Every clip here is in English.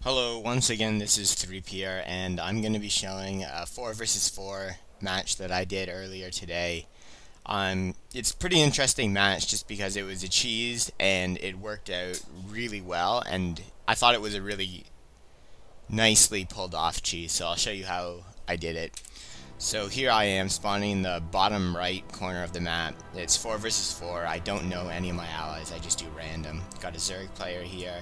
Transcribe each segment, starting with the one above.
Hello, once again, this is 3PR, and I'm going to be showing a 4 versus 4 match that I did earlier today. It's a pretty interesting match just because it was a cheese and it worked out really well, and I thought it was a really nicely pulled off cheese, so I'll show you how I did it. So here I am spawning in the bottom right corner of the map. It's 4 versus 4. I don't know any of my allies, I just do random. Got a Zerg player here.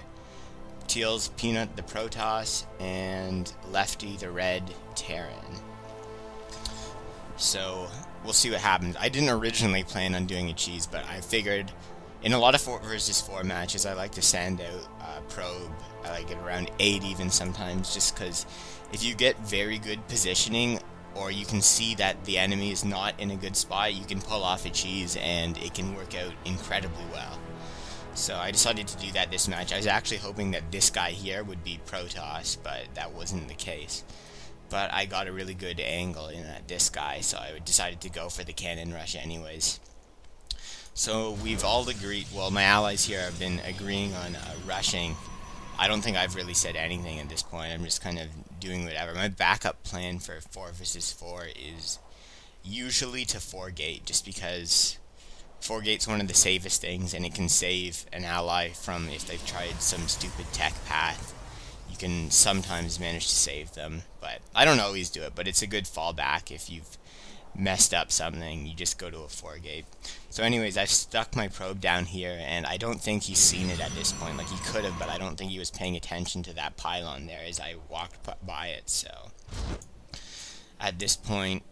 Teal's Peanut the Protoss, and Lefty the Red Terran. So we'll see what happens. I didn't originally plan on doing a cheese, but I figured in a lot of 4 versus 4 matches I like to send out probe. I like it around 8 even sometimes, just because if you get very good positioning or you can see that the enemy is not in a good spot, you can pull off a cheese and it can work out incredibly well. So I decided to do that this match. I was actually hoping that this guy here would be Protoss, but that wasn't the case. But I got a really good angle in at this guy, so I decided to go for the cannon rush anyways. So we've all agreed, well, my allies here have been agreeing on rushing. I don't think I've really said anything at this point. I'm just kind of doing whatever. My backup plan for 4 versus 4 is usually to 4-gate, just because 4-gate's one of the safest things, and it can save an ally from if they've tried some stupid tech path. You can sometimes manage to save them, but I don't always do it, but it's a good fallback if you've messed up something. You just go to a 4-gate. So anyways, I've stuck my probe down here, and I don't think he's seen it at this point. Like, he could have, but I don't think he was paying attention to that pylon there as I walked by it. So at this point,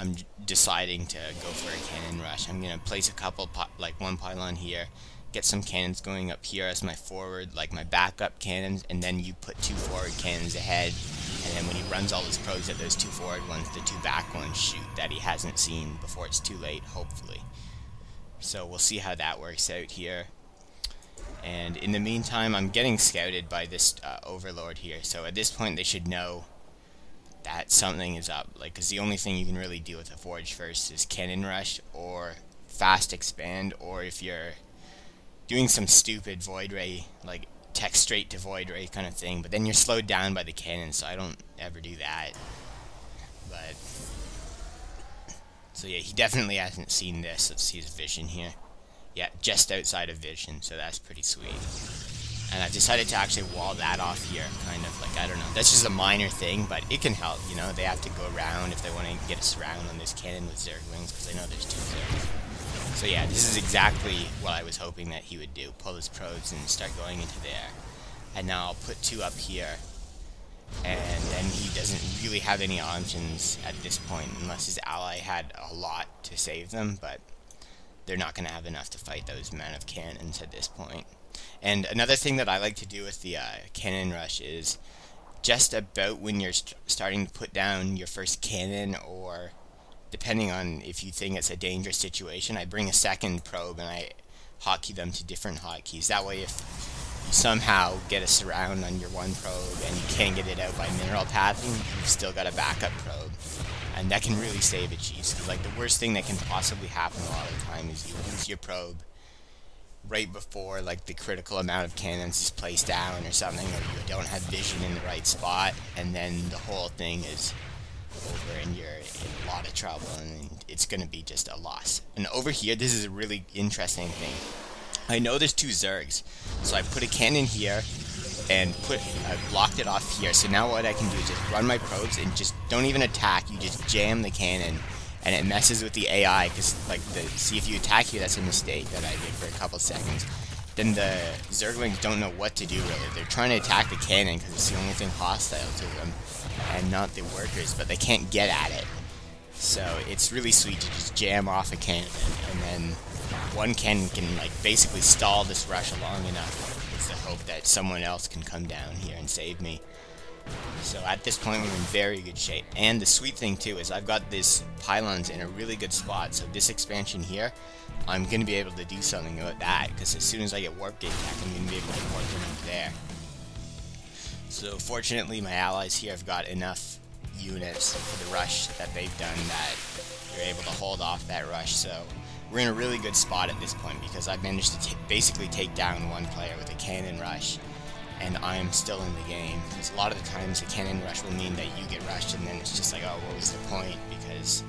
I'm deciding to go for a cannon rush. I'm going to place a couple, like one pylon here, get some cannons going up here as my forward, like my backup cannons, and then you put 2 forward cannons ahead, and then when he runs all his probes at those 2 forward ones, the 2 back ones shoot that he hasn't seen before it's too late, hopefully. So we'll see how that works out here. And in the meantime, I'm getting scouted by this overlord here, so at this point they should know that something is up, like, because the only thing you can really do with a forge first is cannon rush or fast expand, or if you're doing some stupid void ray, like tech straight to void ray kind of thing, but then you're slowed down by the cannon, so I don't ever do that. But so yeah, he definitely hasn't seen this. Let's see his vision here. Yeah, just outside of vision, so that's pretty sweet. And I've decided to actually wall that off here, kind of, like, I don't know. That's just a minor thing, but it can help, you know. They have to go around if they want to get a surround on this cannon with Zerg wings, because I know there's 2 Zergs. So yeah, this is exactly what I was hoping that he would do. Pull his probes and start going into there. And now I'll put 2 up here. And then he doesn't really have any options at this point, unless his ally had a lot to save them, but they're not going to have enough to fight those amount of cannons at this point. And another thing that I like to do with the cannon rush is just about when you're starting to put down your first cannon, or depending on if you think it's a dangerous situation, I bring a second probe and I hotkey them to different hotkeys. That way if you somehow get a surround on your one probe and you can't get it out by mineral pathing, you've still got a backup probe. And that can really save a cheese. Because, like, the worst thing that can possibly happen a lot of the time is you lose your probe right before, like, the critical amount of cannons is placed down or something, or you don't have vision in the right spot, and then the whole thing is over and you're in a lot of trouble, and it's going to be just a loss. And over here, this is a really interesting thing. I know there's 2 Zergs, so I put a cannon here and I blocked it off here. So now what I can do is just run my probes and just don't even attack, you just jam the cannon. And it messes with the AI, because, like, see, if you attack here, that's a mistake that I did for a couple seconds. Then the Zerglings don't know what to do, really. They're trying to attack the cannon, because it's the only thing hostile to them, and not the workers, but they can't get at it. So it's really sweet to just jam off a cannon, and then one cannon can, like, basically stall this rush long enough with the hope that someone else can come down here and save me. So at this point we're in very good shape. And the sweet thing too is I've got this pylons in a really good spot, so this expansion here, I'm going to be able to do something about that, because as soon as I get warp gate tech, I'm going to be able to port them up there. So fortunately my allies here have got enough units for the rush that they've done that you're able to hold off that rush. So we're in a really good spot at this point, because I've managed to basically take down one player with a cannon rush. and I'm still in the game, because a lot of the times a cannon rush will mean that you get rushed, and then it's just like, oh, what was the point, because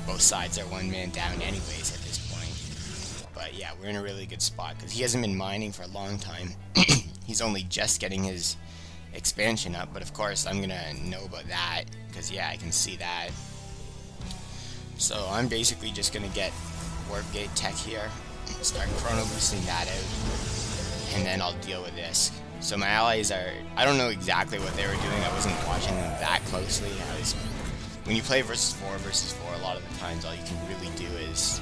both sides are one man down anyways at this point. But yeah, we're in a really good spot, because he hasn't been mining for a long time. He's only just getting his expansion up, but of course I'm gonna know about that, because yeah, I can see that. So I'm basically just gonna get warp gate tech here, start chrono boosting that out, and then I'll deal with this. So my allies are, I don't know exactly what they were doing, I wasn't watching them that closely. When you play versus 4, a lot of the times all you can really do is,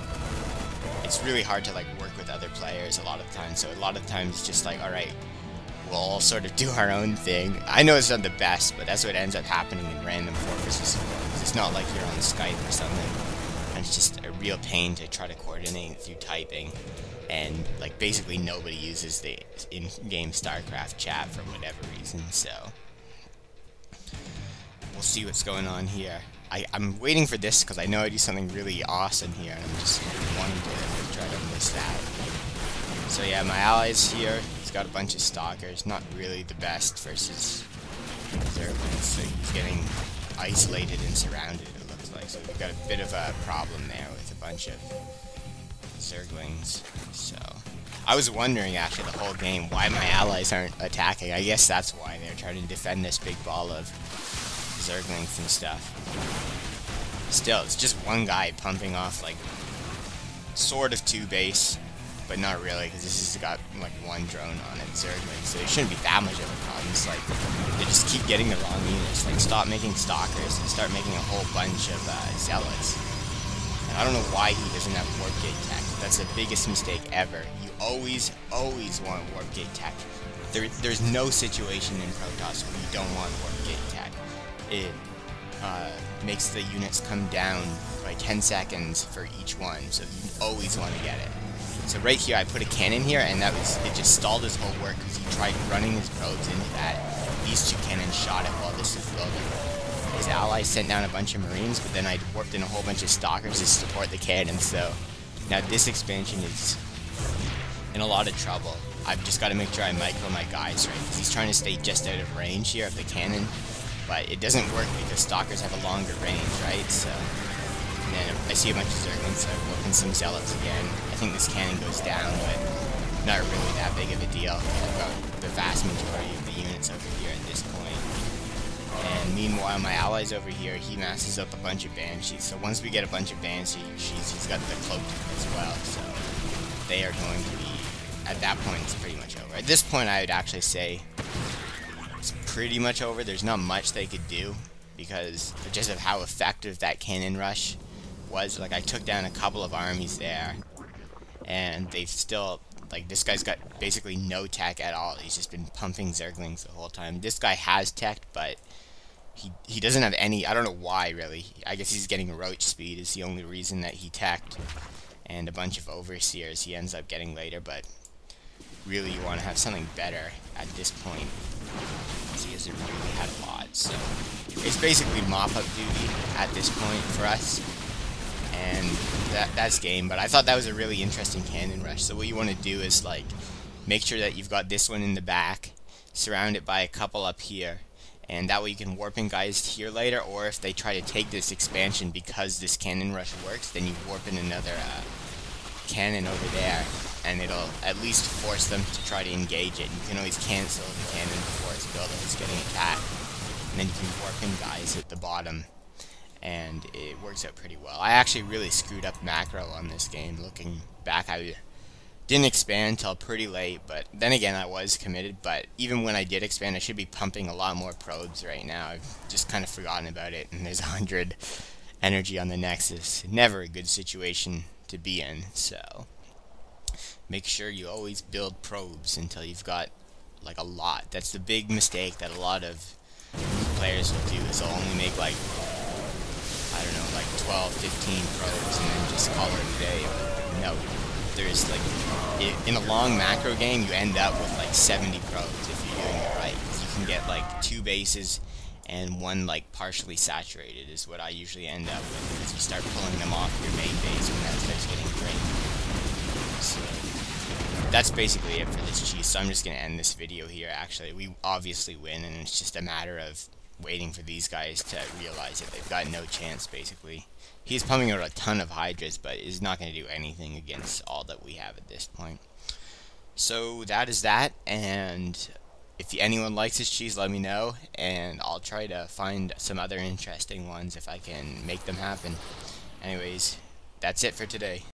it's really hard to like work with other players a lot of the time, so a lot of times it's just like, alright, we'll all sort of do our own thing. I know it's not the best, but that's what ends up happening in random 4 versus 4, because it's not like you're on Skype or something, and it's just a real pain to try to coordinate through typing. And like basically nobody uses the in-game StarCraft chat for whatever reason, so we'll see what's going on here. I'm waiting for this because I know I do something really awesome here, and I'm just wanting to try to miss that. So yeah, my allies here, he's got a bunch of stalkers, not really the best versus Zerglings, so he's getting isolated and surrounded, it looks like, so we've got a bit of a problem there with a bunch of Zerglings. So I was wondering actually the whole game why my allies aren't attacking. I guess that's why they're trying to defend this big ball of Zerglings and stuff. Still, it's just one guy pumping off like sort of 2 base, but not really, because this has got like 1 drone on it, Zerglings, so it shouldn't be that much of a problem. It's like they just keep getting the wrong units. Like stop making stalkers and start making a whole bunch of zealots. And I don't know why he doesn't have warp gate tech. That's the biggest mistake ever. You always want warp gate tech. There's no situation in Protoss where you don't want warp gate tech. It makes the units come down by 10 seconds for each one, so you always want to get it. So right here, I put a cannon here, and it just stalled his whole work because he tried running his probes into that. These 2 cannons shot it while this was building. His allies sent down a bunch of Marines, but then I warped in a whole bunch of Stalkers to support the cannon, so now this expansion is in a lot of trouble. I've just got to make sure I micro my guys right, because he's trying to stay just out of range here of the cannon, but it doesn't work because Stalkers have a longer range, right? So, and then I see a bunch of Zerglings, so I'm working some Zealots again. I think this cannon goes down, but not really that big of a deal. I've got the vast majority of the units over here at this point. And meanwhile, my allies over here, he masses up a bunch of Banshees. So once we get a bunch of Banshees, he's got the cloak as well. So they are going to be, at that point, it's pretty much over. At this point, I would actually say it's pretty much over. There's not much they could do because just of how effective that cannon rush was. Like, I took down a couple of armies there, and they've still, like, this guy's got basically no tech at all. He's just been pumping Zerglings the whole time. This guy has tech, but he doesn't have any, I don't know why really. I guess he's getting roach speed is the only reason that he teched, and a bunch of overseers he ends up getting later, but really you want to have something better at this point because he hasn't really had a lot. So it's basically mop-up duty at this point for us, and that's game. But I thought that was a really interesting cannon rush. So what you want to do is like make sure that you've got this one in the back, surround it by a couple up here, and that way you can warp in guys here later, or if they try to take this expansion because this cannon rush works, then you warp in another cannon over there, and it'll at least force them to try to engage it. You can always cancel the cannon before it's built if it's getting attacked, and then you can warp in guys at the bottom, and it works out pretty well. I actually really screwed up macro on this game. Looking back, I didn't expand till pretty late, but then again I was committed. But even when I did expand, I should be pumping a lot more probes right now. I've just kind of forgotten about it, and there's 100 energy on the Nexus. Never a good situation to be in, so make sure you always build probes until you've got like a lot. That's the big mistake that a lot of players will do, is they'll only make like, I don't know, like 12, 15 probes and then just call it a day. But no, there's like, in a long macro game, you end up with like 70 probes if you're doing it right. You can get like 2 bases and 1 like partially saturated is what I usually end up with, because you start pulling them off your main base when that starts getting drained. So that's basically it for this cheese. So I'm just gonna end this video here. Actually, we obviously win, and it's just a matter of waiting for these guys to realize that they've got no chance. Basically, he's pumping out a ton of hydras, but is not gonna do anything against all that we have at this point. So that is that, and if anyone likes this cheese, let me know, and I'll try to find some other interesting ones if I can make them happen. Anyways, that's it for today.